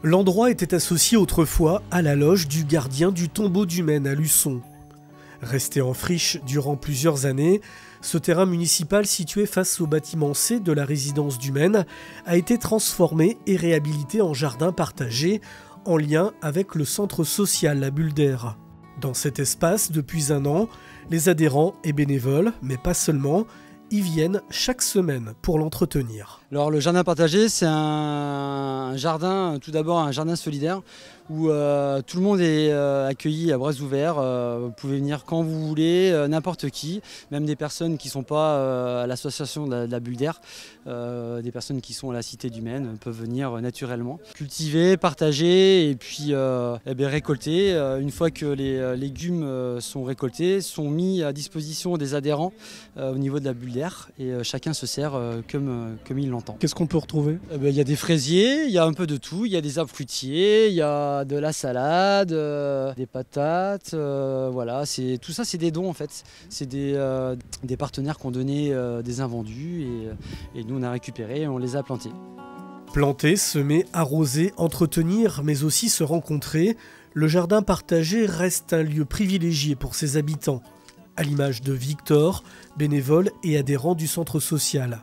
L'endroit était associé autrefois à la loge du gardien du tombeau du Maine à Luçon. Resté en friche durant plusieurs années, ce terrain municipal situé face au bâtiment C de la résidence du Maine a été transformé et réhabilité en jardin partagé en lien avec le centre social La Bulle d'Air. Dans cet espace, depuis un an, les adhérents et bénévoles, mais pas seulement, y viennent chaque semaine pour l'entretenir. Alors le jardin partagé, c'est un jardin, tout d'abord un jardin solidaire où tout le monde est accueilli à bras ouverts. Vous pouvez venir quand vous voulez, n'importe qui, même des personnes qui ne sont pas à l'association de la Bulle d'Air, des personnes qui sont à la Cité du Maine peuvent venir naturellement. Cultiver, partager et puis récolter. Une fois que les légumes sont récoltés, sont mis à disposition des adhérents au niveau de la Bulle d'Air et chacun se sert comme il l'entend. Qu'est-ce qu'on peut retrouver ? Il y a des fraisiers, il y a un peu de tout, il y a des arbres fruitiers, il y a de la salade, des patates, voilà, tout ça c'est des dons en fait. C'est des partenaires qui ont donné des invendus et nous on a récupéré et on les a plantés. Planter, semer, arroser, entretenir, mais aussi se rencontrer, le jardin partagé reste un lieu privilégié pour ses habitants, à l'image de Victor, bénévole et adhérent du centre social.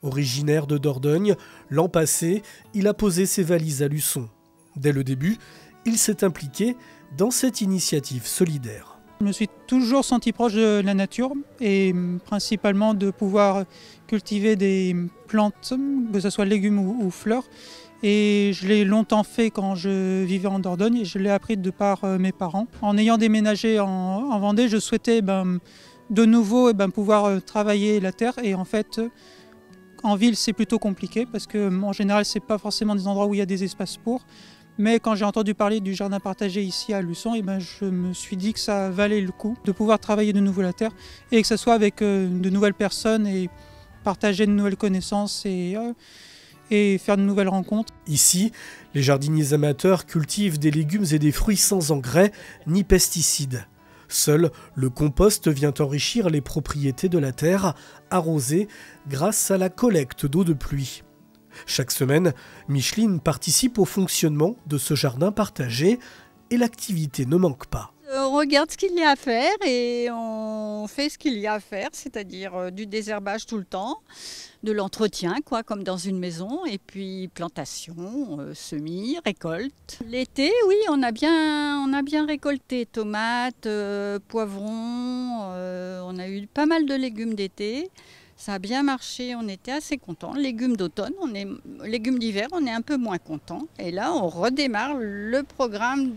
Originaire de Dordogne, l'an passé, il a posé ses valises à Luçon. Dès le début, il s'est impliqué dans cette initiative solidaire. Je me suis toujours senti proche de la nature et principalement de pouvoir cultiver des plantes, que ce soit légumes ou fleurs. Et je l'ai longtemps fait quand je vivais en Dordogne et je l'ai appris de par mes parents. En ayant déménagé en Vendée, je souhaitais de nouveau pouvoir travailler la terre. Et en fait, en ville, c'est plutôt compliqué parce qu'en général, ce n'est pas forcément des endroits où il y a des espaces pour. Mais quand j'ai entendu parler du jardin partagé ici à Luçon, je me suis dit que ça valait le coup de pouvoir travailler de nouveau la terre et que ce soit avec de nouvelles personnes et partager de nouvelles connaissances et faire de nouvelles rencontres. Ici, les jardiniers amateurs cultivent des légumes et des fruits sans engrais ni pesticides. Seul le compost vient enrichir les propriétés de la terre, arrosée grâce à la collecte d'eau de pluie. Chaque semaine, Micheline participe au fonctionnement de ce jardin partagé et l'activité ne manque pas. On regarde ce qu'il y a à faire et on fait ce qu'il y a à faire, c'est-à-dire du désherbage tout le temps, de l'entretien comme dans une maison, et puis plantation, semis, récolte. L'été, oui, on a bien récolté tomates, poivrons, on a eu pas mal de légumes d'été. Ça a bien marché, on était assez contents. Légumes d'automne, légumes d'hiver, on est un peu moins contents. Et là, on redémarre le programme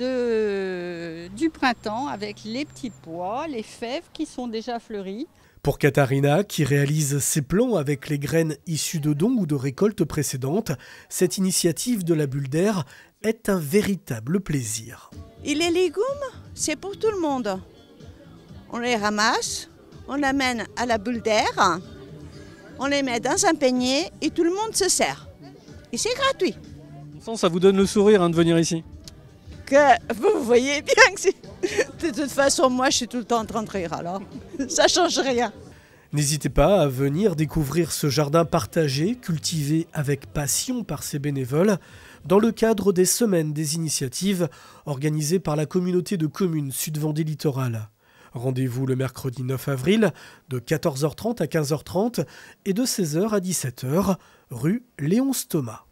du printemps avec les petits pois, les fèves qui sont déjà fleuries. Pour Katharina, qui réalise ses plans avec les graines issues de dons ou de récoltes précédentes, cette initiative de la Bulle d'Air est un véritable plaisir. Et les légumes, c'est pour tout le monde. On les ramasse, on les amène à la Bulle d'Air. On les met dans un panier et tout le monde se sert. Et c'est gratuit. Ça vous donne le sourire de venir ici. Que vous voyez bien que de toute façon, moi je suis tout le temps en train de rire, alors ça change rien. N'hésitez pas à venir découvrir ce jardin partagé, cultivé avec passion par ses bénévoles, dans le cadre des semaines des initiatives organisées par la communauté de communes Sud-Vendée Littoral. Rendez-vous le mercredi 9 avril de 14h30 à 15h30 et de 16h à 17h, rue Léonce Thomas.